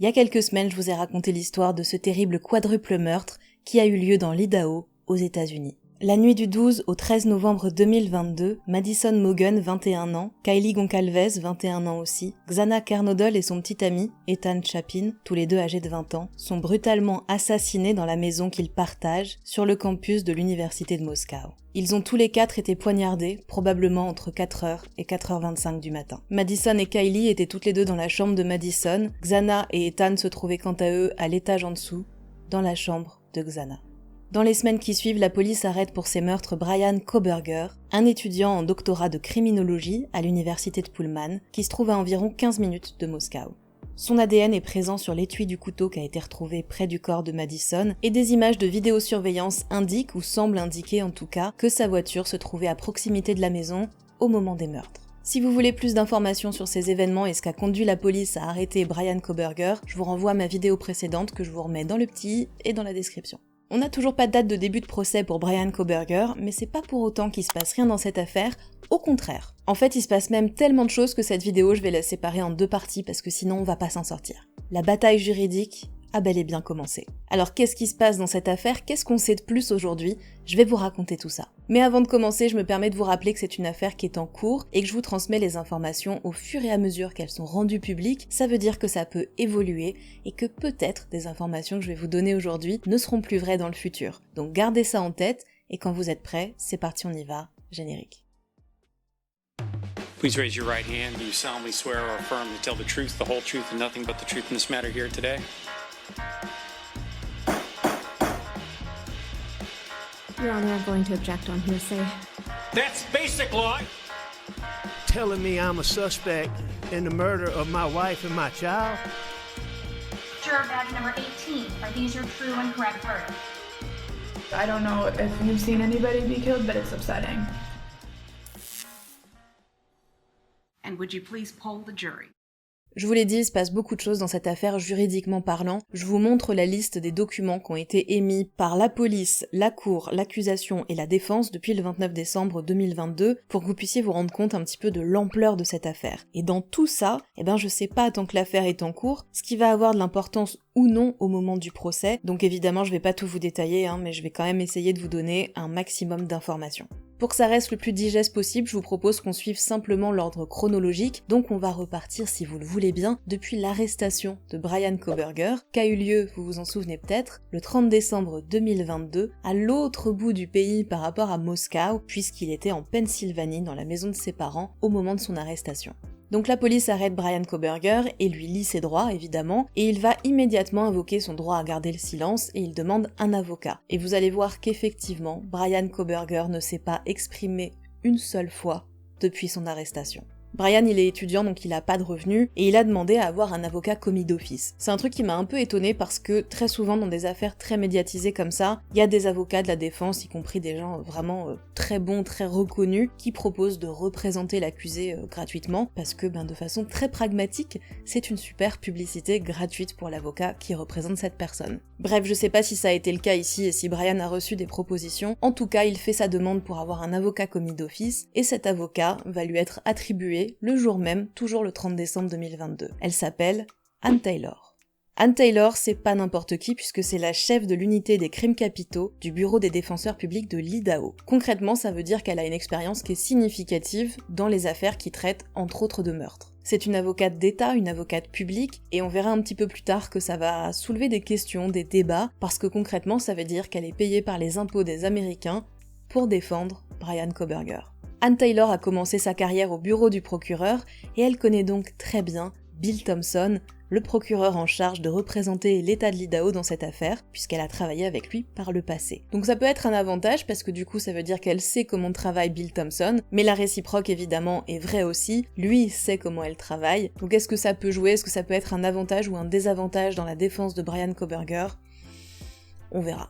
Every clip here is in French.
Il y a quelques semaines, je vous ai raconté l'histoire de ce terrible quadruple meurtre qui a eu lieu dans l'Idaho, aux États-Unis. La nuit du 12 au 13 novembre 2022, Madison Mogen, 21 ans, Kylie Goncalves, 21 ans aussi, Xana Kernodle et son petit ami, Ethan Chapin, tous les deux âgés de 20 ans, sont brutalement assassinés dans la maison qu'ils partagent sur le campus de l'université de Moscou. Ils ont tous les quatre été poignardés, probablement entre 4h et 4h25 du matin. Madison et Kylie étaient toutes les deux dans la chambre de Madison, Xana et Ethan se trouvaient quant à eux à l'étage en dessous, dans la chambre de Xana. Dans les semaines qui suivent, la police arrête pour ces meurtres Bryan Kohberger, un étudiant en doctorat de criminologie à l'université de Pullman, qui se trouve à environ 15 minutes de Moscou. Son ADN est présent sur l'étui du couteau qui a été retrouvé près du corps de Madison, et des images de vidéosurveillance indiquent, ou semblent indiquer en tout cas, que sa voiture se trouvait à proximité de la maison au moment des meurtres. Si vous voulez plus d'informations sur ces événements et ce qu'a conduit la police à arrêter Bryan Kohberger, je vous renvoie à ma vidéo précédente que je vous remets dans le petit et dans la description. On n'a toujours pas de date de début de procès pour Bryan Kohberger, mais c'est pas pour autant qu'il se passe rien dans cette affaire, au contraire. En fait, il se passe même tellement de choses que cette vidéo, je vais la séparer en deux parties parce que sinon on va pas s'en sortir. La bataille juridique a bel et bien commencé. Alors qu'est-ce qui se passe dans cette affaire? Qu'est-ce qu'on sait de plus aujourd'hui? Je vais vous raconter tout ça. Mais avant de commencer, je me permets de vous rappeler que c'est une affaire qui est en cours et que je vous transmets les informations au fur et à mesure qu'elles sont rendues publiques. Ça veut dire que ça peut évoluer et que peut-être des informations que je vais vous donner aujourd'hui ne seront plus vraies dans le futur. Donc gardez ça en tête et quand vous êtes prêts, c'est parti, on y va. Générique. Please raise your right hand. Do you solemnly swear or affirm to tell the truth, the whole truth, and nothing but the truth in this matter here today? Your Honor, I'm going to object on hearsay. That's basic law. Telling me I'm a suspect in the murder of my wife and my child? Juror badge number 18, are these your true and correct verdicts? I don't know if you've seen anybody be killed, but it's upsetting. And would you please poll the jury? Je vous l'ai dit, il se passe beaucoup de choses dans cette affaire juridiquement parlant. Je vous montre la liste des documents qui ont été émis par la police, la cour, l'accusation et la défense depuis le 29 décembre 2022 pour que vous puissiez vous rendre compte un petit peu de l'ampleur de cette affaire. Et dans tout ça, je sais pas tant que l'affaire est en cours, ce qui va avoir de l'importance ou non au moment du procès. Donc évidemment, je vais pas tout vous détailler, mais je vais quand même essayer de vous donner un maximum d'informations. Pour que ça reste le plus digeste possible, je vous propose qu'on suive simplement l'ordre chronologique, donc on va repartir, si vous le voulez bien, depuis l'arrestation de Bryan Kohberger, qui a eu lieu, vous vous en souvenez peut-être, le 30 décembre 2022, à l'autre bout du pays par rapport à Moscou, puisqu'il était en Pennsylvanie, dans la maison de ses parents, au moment de son arrestation. Donc la police arrête Bryan Kohberger et lui lie ses droits, évidemment, et il va immédiatement invoquer son droit à garder le silence et il demande un avocat. Et vous allez voir qu'effectivement, Bryan Kohberger ne s'est pas exprimé une seule fois depuis son arrestation. Bryan, il est étudiant, donc il a pas de revenus, et il a demandé à avoir un avocat commis d'office. C'est un truc qui m'a un peu étonnée parce que très souvent dans des affaires très médiatisées comme ça, il y a des avocats de la défense, y compris des gens vraiment très bons, très reconnus, qui proposent de représenter l'accusé gratuitement, parce que de façon très pragmatique, c'est une super publicité gratuite pour l'avocat qui représente cette personne. Bref, je sais pas si ça a été le cas ici et si Bryan a reçu des propositions, en tout cas il fait sa demande pour avoir un avocat commis d'office, et cet avocat va lui être attribué le jour même, toujours le 30 décembre 2022. Elle s'appelle Anne Taylor. Anne Taylor, c'est pas n'importe qui puisque c'est la chef de l'unité des crimes capitaux du bureau des défenseurs publics de l'Idaho. Concrètement, ça veut dire qu'elle a une expérience qui est significative dans les affaires qui traitent entre autres de meurtres. C'est une avocate d'État, une avocate publique, et on verra un petit peu plus tard que ça va soulever des questions, des débats, parce que concrètement, ça veut dire qu'elle est payée par les impôts des Américains pour défendre Bryan Kohberger. Anne Taylor a commencé sa carrière au bureau du procureur et elle connaît donc très bien Bill Thompson, le procureur en charge de représenter l'État de l'Idaho dans cette affaire, puisqu'elle a travaillé avec lui par le passé. Donc ça peut être un avantage parce que du coup ça veut dire qu'elle sait comment travaille Bill Thompson, mais la réciproque évidemment est vraie aussi, lui sait comment elle travaille. Donc est-ce que ça peut jouer, est-ce que ça peut être un avantage ou un désavantage dans la défense de Bryan Kohberger? On verra.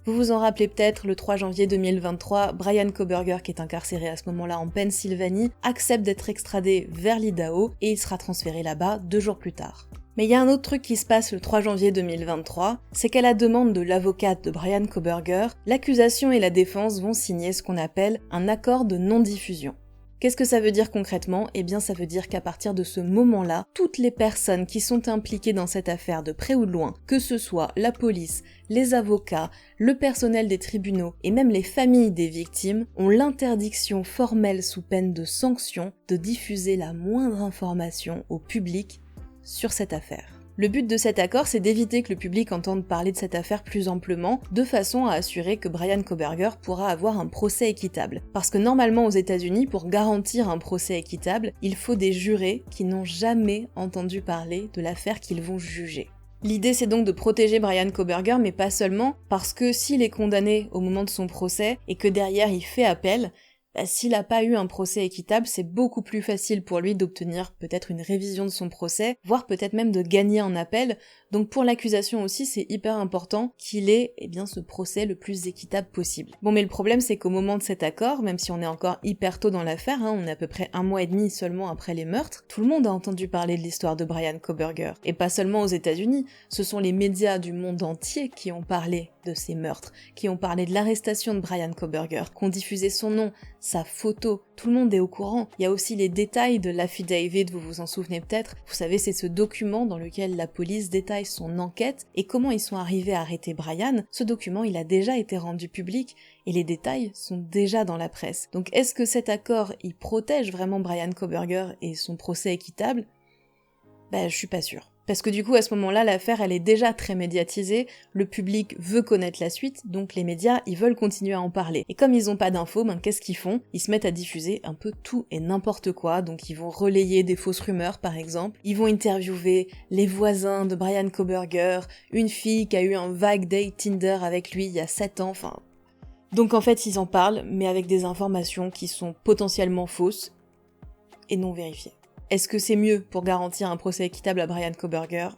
Vous vous en rappelez peut-être, le 3 janvier 2023, Bryan Kohberger, qui est incarcéré à ce moment-là en Pennsylvanie, accepte d'être extradé vers l'Idaho et il sera transféré là-bas 2 jours plus tard. Mais il y a un autre truc qui se passe le 3 janvier 2023, c'est qu'à la demande de l'avocate de Bryan Kohberger, l'accusation et la défense vont signer ce qu'on appelle un accord de non-diffusion. Qu'est-ce que ça veut dire concrètement ? Eh bien ça veut dire qu'à partir de ce moment-là, toutes les personnes qui sont impliquées dans cette affaire de près ou de loin, que ce soit la police, les avocats, le personnel des tribunaux et même les familles des victimes, ont l'interdiction formelle sous peine de sanction de diffuser la moindre information au public sur cette affaire. Le but de cet accord, c'est d'éviter que le public entende parler de cette affaire plus amplement, de façon à assurer que Bryan Kohberger pourra avoir un procès équitable. Parce que normalement aux États-Unis, pour garantir un procès équitable, il faut des jurés qui n'ont jamais entendu parler de l'affaire qu'ils vont juger. L'idée c'est donc de protéger Bryan Kohberger, mais pas seulement, parce que s'il est condamné au moment de son procès et que derrière il fait appel, s'il n'a pas eu un procès équitable, c'est beaucoup plus facile pour lui d'obtenir peut-être une révision de son procès, voire peut-être même de gagner en appel. Donc pour l'accusation aussi, c'est hyper important qu'il ait ce procès le plus équitable possible. Bon, mais le problème c'est qu'au moment de cet accord, même si on est encore hyper tôt dans l'affaire, on est à peu près 1 mois et demi seulement après les meurtres, tout le monde a entendu parler de l'histoire de Bryan Kohberger. Et pas seulement aux États-Unis, ce sont les médias du monde entier qui ont parlé de ces meurtres, qui ont parlé de l'arrestation de Bryan Kohberger, qui ont diffusé son nom, sa photo, tout le monde est au courant. Il y a aussi les détails de l'affidavit, vous vous en souvenez peut-être. Vous savez, c'est ce document dans lequel la police détaille son enquête et comment ils sont arrivés à arrêter Bryan. Ce document, il a déjà été rendu public et les détails sont déjà dans la presse. Donc est-ce que cet accord, il protège vraiment Bryan Kohberger et son procès équitable ? Je suis pas sûre. Parce que du coup, à ce moment-là, l'affaire, elle est déjà très médiatisée, le public veut connaître la suite, donc les médias, ils veulent continuer à en parler. Et comme ils ont pas d'infos, qu'est-ce qu'ils font ? Ils se mettent à diffuser un peu tout et n'importe quoi, donc ils vont relayer des fausses rumeurs, par exemple. Ils vont interviewer les voisins de Bryan Kohberger, une fille qui a eu un vague date Tinder avec lui il y a 7 ans, Donc en fait, ils en parlent, mais avec des informations qui sont potentiellement fausses et non vérifiées. Est-ce que c'est mieux pour garantir un procès équitable à Bryan Kohberger ?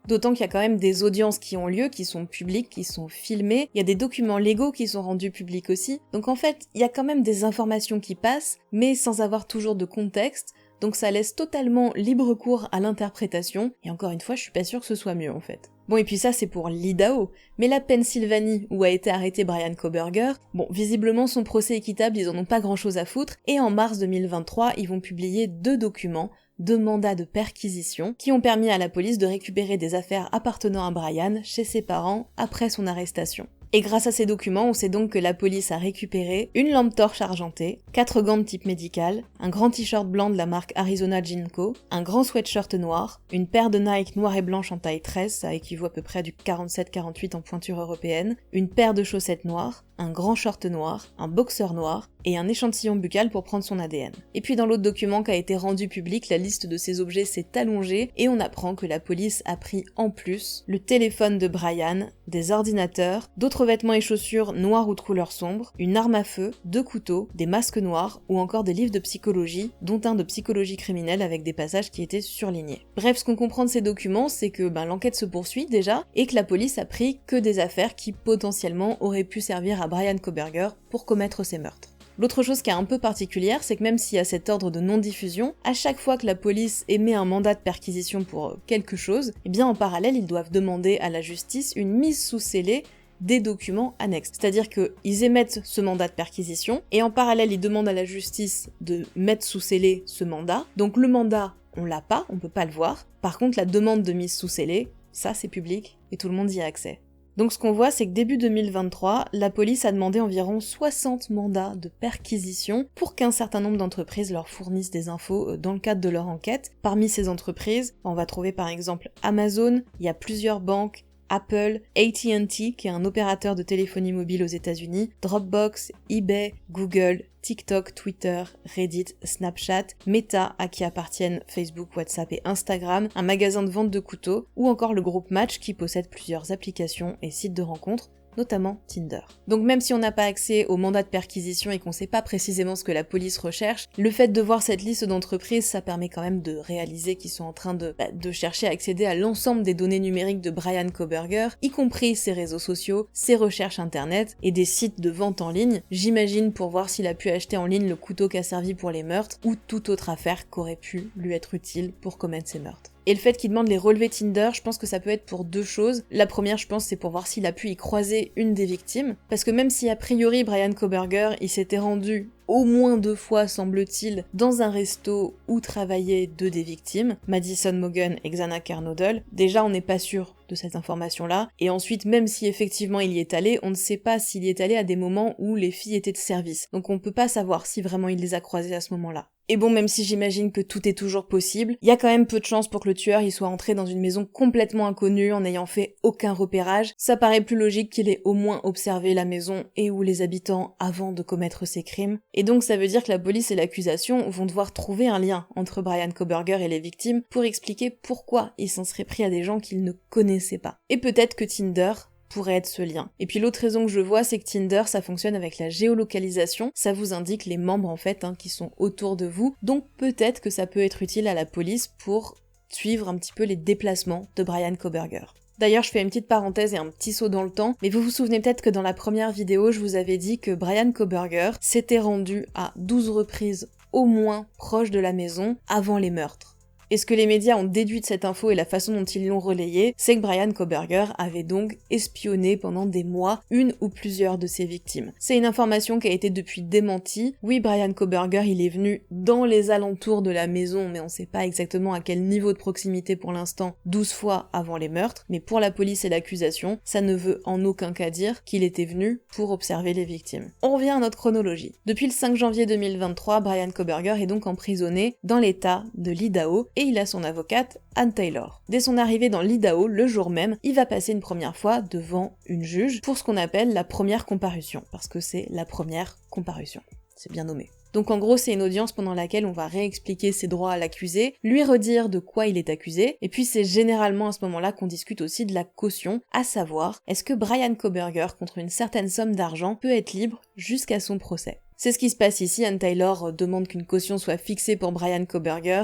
D'autant qu'il y a quand même des audiences qui ont lieu, qui sont publiques, qui sont filmées, il y a des documents légaux qui sont rendus publics aussi, donc en fait, il y a quand même des informations qui passent, mais sans avoir toujours de contexte, donc ça laisse totalement libre cours à l'interprétation, et encore une fois, je suis pas sûre que ce soit mieux en fait. Bon, et puis ça, c'est pour l'Idaho. Mais la Pennsylvanie, où a été arrêté Bryan Kohberger, visiblement, son procès équitable, ils en ont pas grand-chose à foutre, et en mars 2023, ils vont publier 2 documents, 2 mandats de perquisition, qui ont permis à la police de récupérer des affaires appartenant à Bryan chez ses parents après son arrestation. Et grâce à ces documents, on sait donc que la police a récupéré une lampe torche argentée, 4 gants de type médical, un grand t-shirt blanc de la marque Arizona Gin Co, un grand sweatshirt noir, une paire de Nike noire et blanche en taille 13, ça équivaut à peu près à du 47-48 en pointure européenne, une paire de chaussettes noires, un grand short noir, un boxer noir et un échantillon buccal pour prendre son ADN. Et puis dans l'autre document qui a été rendu public, la liste de ces objets s'est allongée et on apprend que la police a pris en plus le téléphone de Bryan, des ordinateurs, d'autres vêtements et chaussures noirs ou de couleur sombre, une arme à feu, 2 couteaux, des masques noirs ou encore des livres de psychologie, dont un de psychologie criminelle avec des passages qui étaient surlignés. Bref, ce qu'on comprend de ces documents, c'est que l'enquête se poursuit déjà et que la police a pris que des affaires qui potentiellement auraient pu servir à Bryan Kohberger pour commettre ces meurtres. L'autre chose qui est un peu particulière, c'est que même s'il y a cet ordre de non-diffusion, à chaque fois que la police émet un mandat de perquisition pour quelque chose, en parallèle, ils doivent demander à la justice une mise sous scellé des documents annexes. C'est-à-dire qu'ils émettent ce mandat de perquisition, et en parallèle, ils demandent à la justice de mettre sous scellé ce mandat. Donc le mandat, on l'a pas, on peut pas le voir. Par contre, la demande de mise sous scellé, ça c'est public, et tout le monde y a accès. Donc ce qu'on voit, c'est que début 2023, la police a demandé environ 60 mandats de perquisition pour qu'un certain nombre d'entreprises leur fournissent des infos dans le cadre de leur enquête. Parmi ces entreprises, on va trouver par exemple Amazon, il y a plusieurs banques, Apple, AT&T, qui est un opérateur de téléphonie mobile aux États-Unis, Dropbox, eBay, Google, TikTok, Twitter, Reddit, Snapchat, Meta, à qui appartiennent Facebook, WhatsApp et Instagram, un magasin de vente de couteaux, ou encore le groupe Match qui possède plusieurs applications et sites de rencontres, notamment Tinder. Donc même si on n'a pas accès au mandat de perquisition et qu'on sait pas précisément ce que la police recherche, le fait de voir cette liste d'entreprises, ça permet quand même de réaliser qu'ils sont en train de chercher à accéder à l'ensemble des données numériques de Bryan Kohberger, y compris ses réseaux sociaux, ses recherches internet et des sites de vente en ligne, j'imagine pour voir s'il a pu acheter en ligne le couteau qui a servi pour les meurtres ou toute autre affaire qui aurait pu lui être utile pour commettre ces meurtres. Et le fait qu'il demande les relevés Tinder, je pense que ça peut être pour deux choses. La première, je pense, c'est pour voir s'il a pu y croiser une des victimes, parce que même si a priori Bryan Kohberger, il s'était rendu au moins 2 fois, semble-t-il, dans un resto où travaillaient 2 des victimes, Madison Mogen et Xana Kernodle, déjà on n'est pas sûr de cette information-là, et ensuite, même si effectivement il y est allé, on ne sait pas s'il y est allé à des moments où les filles étaient de service, donc on peut pas savoir si vraiment il les a croisées à ce moment-là. Et bon, même si j'imagine que tout est toujours possible, il y a quand même peu de chances pour que le tueur y soit entré dans une maison complètement inconnue en n'ayant fait aucun repérage. Ça paraît plus logique qu'il ait au moins observé la maison et ou les habitants avant de commettre ses crimes. Et donc ça veut dire que la police et l'accusation vont devoir trouver un lien entre Bryan Kohberger et les victimes pour expliquer pourquoi il s'en serait pris à des gens qu'il ne connaissait pas. Et peut-être que Tinder pourrait être ce lien. Et puis l'autre raison que je vois, c'est que Tinder, ça fonctionne avec la géolocalisation, ça vous indique les membres en fait qui sont autour de vous, donc peut-être que ça peut être utile à la police pour suivre un petit peu les déplacements de Bryan Kohberger. D'ailleurs, je fais une petite parenthèse et un petit saut dans le temps, mais vous vous souvenez peut-être que dans la première vidéo, je vous avais dit que Bryan Kohberger s'était rendu à 12 reprises au moins proche de la maison avant les meurtres. Et ce que les médias ont déduit de cette info et la façon dont ils l'ont relayée, c'est que Bryan Kohberger avait donc espionné pendant des mois une ou plusieurs de ses victimes. C'est une information qui a été depuis démentie. Oui, Bryan Kohberger, il est venu dans les alentours de la maison, mais on sait pas exactement à quel niveau de proximité pour l'instant, 12 fois avant les meurtres, mais pour la police et l'accusation, ça ne veut en aucun cas dire qu'il était venu pour observer les victimes. On revient à notre chronologie. Depuis le 5 janvier 2023, Bryan Kohberger est donc emprisonné dans l'état de l'Idaho, et il a son avocate, Ann Taylor. Dès son arrivée dans l'Idaho, le jour même, il va passer une première fois devant une juge pour ce qu'on appelle la première comparution, parce que c'est la première comparution. C'est bien nommé. Donc en gros, c'est une audience pendant laquelle on va réexpliquer ses droits à l'accusé, lui redire de quoi il est accusé, et puis c'est généralement à ce moment-là qu'on discute aussi de la caution, à savoir, est-ce que Bryan Kohberger, contre une certaine somme d'argent, peut être libre jusqu'à son procès. C'est ce qui se passe ici, Ann Taylor demande qu'une caution soit fixée pour Bryan Kohberger.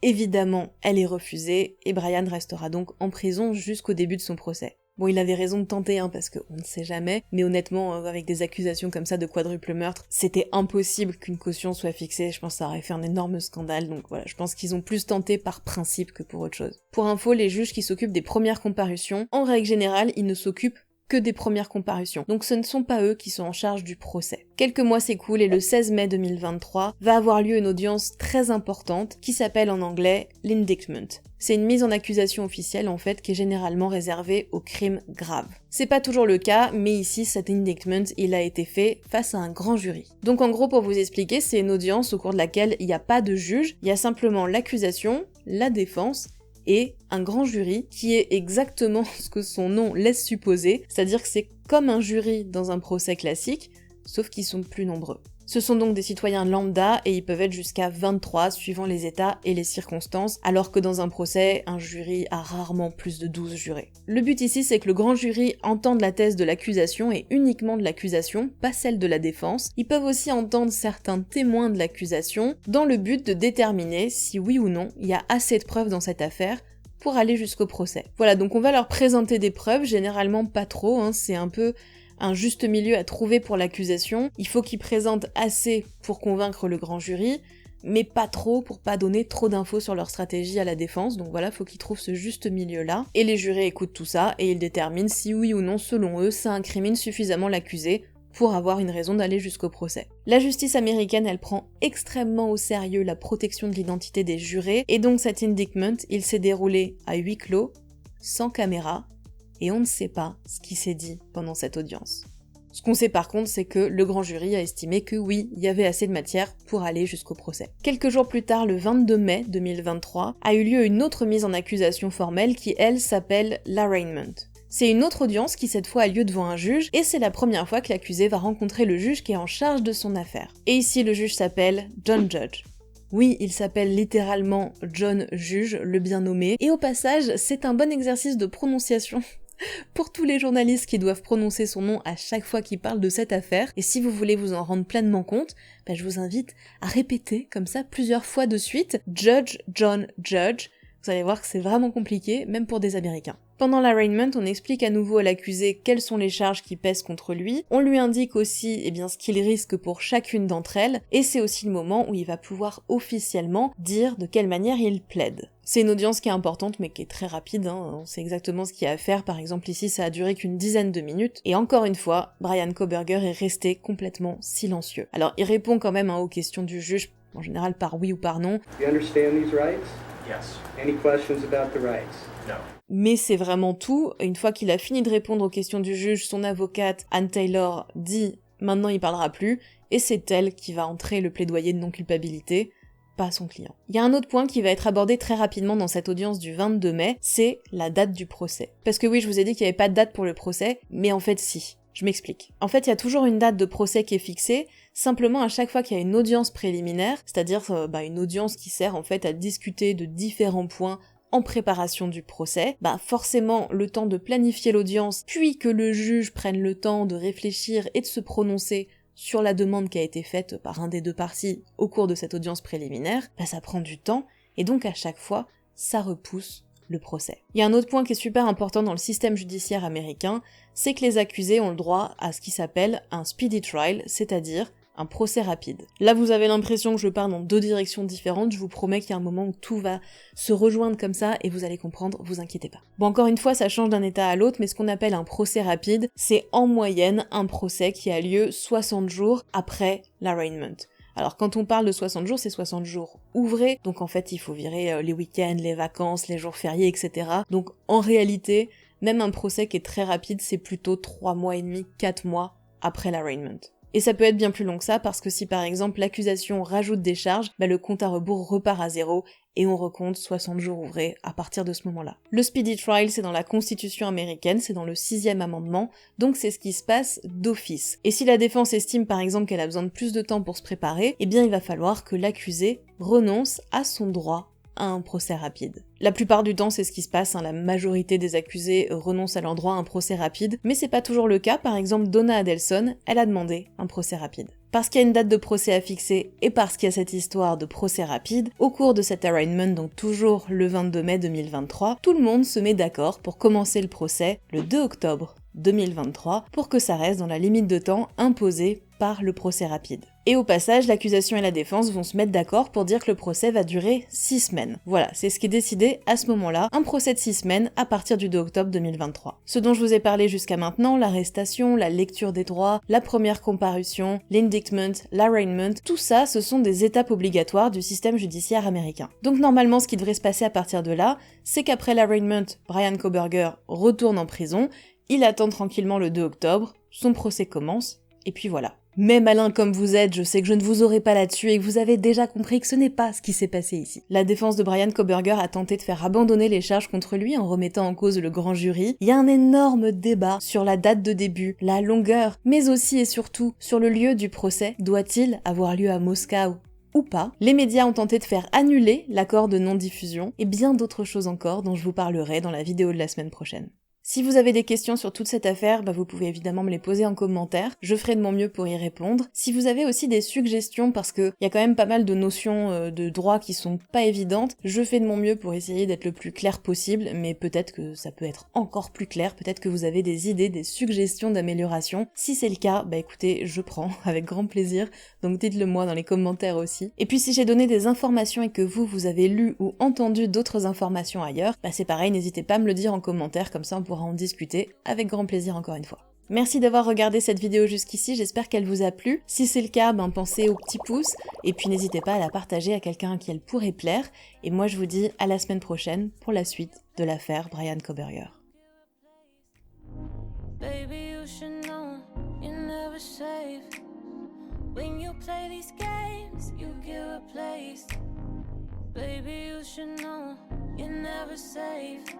Évidemment, elle est refusée, et Bryan restera donc en prison jusqu'au début de son procès. Bon, il avait raison de tenter, parce qu'on ne sait jamais, mais honnêtement, avec des accusations comme ça de quadruple meurtre, c'était impossible qu'une caution soit fixée, je pense que ça aurait fait un énorme scandale, donc voilà, je pense qu'ils ont plus tenté par principe que pour autre chose. Pour info, les juges qui s'occupent des premières comparutions, en règle générale, ils ne s'occupent que des premières comparutions. Donc ce ne sont pas eux qui sont en charge du procès. Quelques mois s'écoulent et le 16 mai 2023 va avoir lieu une audience très importante qui s'appelle en anglais l'indictment. C'est une mise en accusation officielle en fait qui est généralement réservée aux crimes graves. C'est pas toujours le cas, mais ici cet indictment il a été fait face à un grand jury. Donc en gros pour vous expliquer, c'est une audience au cours de laquelle il n'y a pas de juge, il y a simplement l'accusation, la défense et un grand jury qui est exactement ce que son nom laisse supposer, c'est-à-dire que c'est comme un jury dans un procès classique, sauf qu'ils sont plus nombreux. Ce sont donc des citoyens lambda et ils peuvent être jusqu'à 23 suivant les états et les circonstances, alors que dans un procès, un jury a rarement plus de 12 jurés. Le but ici, c'est que le grand jury entende la thèse de l'accusation et uniquement de l'accusation, pas celle de la défense. Ils peuvent aussi entendre certains témoins de l'accusation dans le but de déterminer si oui ou non il y a assez de preuves dans cette affaire pour aller jusqu'au procès. Voilà, donc on va leur présenter des preuves, généralement pas trop, c'est un peu un juste milieu à trouver pour l'accusation. Il faut qu'ils présentent assez pour convaincre le grand jury, mais pas trop pour pas donner trop d'infos sur leur stratégie à la défense, donc voilà, faut qu'ils trouvent ce juste milieu-là. Et les jurés écoutent tout ça, et ils déterminent si oui ou non, selon eux, ça incrimine suffisamment l'accusé pour avoir une raison d'aller jusqu'au procès. La justice américaine, elle prend extrêmement au sérieux la protection de l'identité des jurés, et donc cet indictment, il s'est déroulé à huis clos, sans caméra, et on ne sait pas ce qui s'est dit pendant cette audience. Ce qu'on sait par contre, c'est que le grand jury a estimé que oui, il y avait assez de matière pour aller jusqu'au procès. Quelques jours plus tard, le 22 mai 2023, a eu lieu une autre mise en accusation formelle qui, elle, s'appelle l'arraignment. C'est une autre audience qui cette fois a lieu devant un juge, et c'est la première fois que l'accusé va rencontrer le juge qui est en charge de son affaire. Et ici, le juge s'appelle John Judge. Oui, il s'appelle littéralement John Juge, le bien nommé, et au passage, c'est un bon exercice de prononciation pour tous les journalistes qui doivent prononcer son nom à chaque fois qu'ils parlent de cette affaire, et si vous voulez vous en rendre pleinement compte, je vous invite à répéter comme ça plusieurs fois de suite Judge John Judge, Vous allez voir que c'est vraiment compliqué, même pour des Américains. Pendant l'arraignment, on explique à nouveau à l'accusé quelles sont les charges qui pèsent contre lui, on lui indique aussi ce qu'il risque pour chacune d'entre elles, et c'est aussi le moment où il va pouvoir officiellement dire de quelle manière il plaide. C'est une audience qui est importante mais qui est très rapide, on sait exactement ce qu'il y a à faire, par exemple ici ça a duré qu'une dizaine de minutes, et encore une fois, Bryan Kohberger est resté complètement silencieux. Alors il répond quand même aux questions du juge, en général par oui ou par non. You understand these rights? Yes. Any questions about the rights? No. Mais c'est vraiment tout. Une fois qu'il a fini de répondre aux questions du juge, son avocate, Anne Taylor, dit « maintenant il parlera plus », et c'est elle qui va entrer le plaidoyer de non-culpabilité, pas son client. Il y a un autre point qui va être abordé très rapidement dans cette audience du 22 mai, c'est la date du procès. Parce que oui, je vous ai dit qu'il n'y avait pas de date pour le procès, mais en fait si. Je m'explique. En fait, il y a toujours une date de procès qui est fixée, simplement à chaque fois qu'il y a une audience préliminaire, c'est-à-dire une audience qui sert en fait à discuter de différents points en préparation du procès, forcément le temps de planifier l'audience, puis que le juge prenne le temps de réfléchir et de se prononcer sur la demande qui a été faite par un des deux parties au cours de cette audience préliminaire, ça prend du temps, et donc à chaque fois, ça repousse le procès. Il y a un autre point qui est super important dans le système judiciaire américain, c'est que les accusés ont le droit à ce qui s'appelle un speedy trial, c'est-à-dire un procès rapide. Là, vous avez l'impression que je pars dans deux directions différentes, je vous promets qu'il y a un moment où tout va se rejoindre comme ça, et vous allez comprendre, vous inquiétez pas. Bon, encore une fois, ça change d'un état à l'autre, mais ce qu'on appelle un procès rapide, c'est en moyenne un procès qui a lieu 60 jours après l'arraignment. Alors quand on parle de 60 jours, c'est 60 jours ouvrés, donc en fait il faut virer les week-ends, les vacances, les jours fériés, etc. Donc en réalité, même un procès qui est très rapide, c'est plutôt 3 mois et demi, 4 mois après l'arraignment. Et ça peut être bien plus long que ça, parce que si par exemple l'accusation rajoute des charges, le compte à rebours repart à zéro, et on recompte 60 jours ouvrés à partir de ce moment-là. Le speedy trial, c'est dans la Constitution américaine, c'est dans le 6e amendement, donc c'est ce qui se passe d'office. Et si la défense estime par exemple qu'elle a besoin de plus de temps pour se préparer, il va falloir que l'accusé renonce à son droit à un procès rapide. La plupart du temps, c'est ce qui se passe, la majorité des accusés renoncent à leur droit à un procès rapide, mais c'est pas toujours le cas. Par exemple, Donna Adelson, elle a demandé un procès rapide. Parce qu'il y a une date de procès à fixer et parce qu'il y a cette histoire de procès rapide, au cours de cet arraignment, donc toujours le 22 mai 2023, tout le monde se met d'accord pour commencer le procès le 2 octobre 2023 pour que ça reste dans la limite de temps imposée par le procès rapide. Et au passage, l'accusation et la défense vont se mettre d'accord pour dire que le procès va durer 6 semaines. Voilà, c'est ce qui est décidé à ce moment-là, un procès de 6 semaines à partir du 2 octobre 2023. Ce dont je vous ai parlé jusqu'à maintenant, l'arrestation, la lecture des droits, la première comparution, l'indictment, l'arraignment, tout ça, ce sont des étapes obligatoires du système judiciaire américain. Donc normalement, ce qui devrait se passer à partir de là, c'est qu'après l'arraignment, Bryan Kohberger retourne en prison, il attend tranquillement le 2 octobre, son procès commence, et puis voilà. Mais malin comme vous êtes, je sais que je ne vous aurai pas là-dessus et que vous avez déjà compris que ce n'est pas ce qui s'est passé ici. La défense de Bryan Kohberger a tenté de faire abandonner les charges contre lui en remettant en cause le grand jury. Il y a un énorme débat sur la date de début, la longueur, mais aussi et surtout sur le lieu du procès. Doit-il avoir lieu à Moscou ou pas? Les médias ont tenté de faire annuler l'accord de non-diffusion et bien d'autres choses encore dont je vous parlerai dans la vidéo de la semaine prochaine. Si vous avez des questions sur toute cette affaire, vous pouvez évidemment me les poser en commentaire, je ferai de mon mieux pour y répondre. Si vous avez aussi des suggestions, parce que y a quand même pas mal de notions de droit qui sont pas évidentes, je fais de mon mieux pour essayer d'être le plus clair possible, mais peut-être que ça peut être encore plus clair, peut-être que vous avez des idées, des suggestions d'amélioration. Si c'est le cas, écoutez, je prends, avec grand plaisir, donc dites-le moi dans les commentaires aussi. Et puis si j'ai donné des informations et que vous avez lu ou entendu d'autres informations ailleurs, c'est pareil, n'hésitez pas à me le dire en commentaire, comme ça on pourra en discuter avec grand plaisir encore une fois. Merci d'avoir regardé cette vidéo jusqu'ici, j'espère qu'elle vous a plu. Si c'est le cas, pensez au petit pouce, et puis n'hésitez pas à la partager à quelqu'un à qui elle pourrait plaire. Et moi je vous dis à la semaine prochaine pour la suite de l'affaire Bryan Kohberger. Baby, you should know you're never safe. When you play these games, you get replaced. Baby, you should know you're never safe.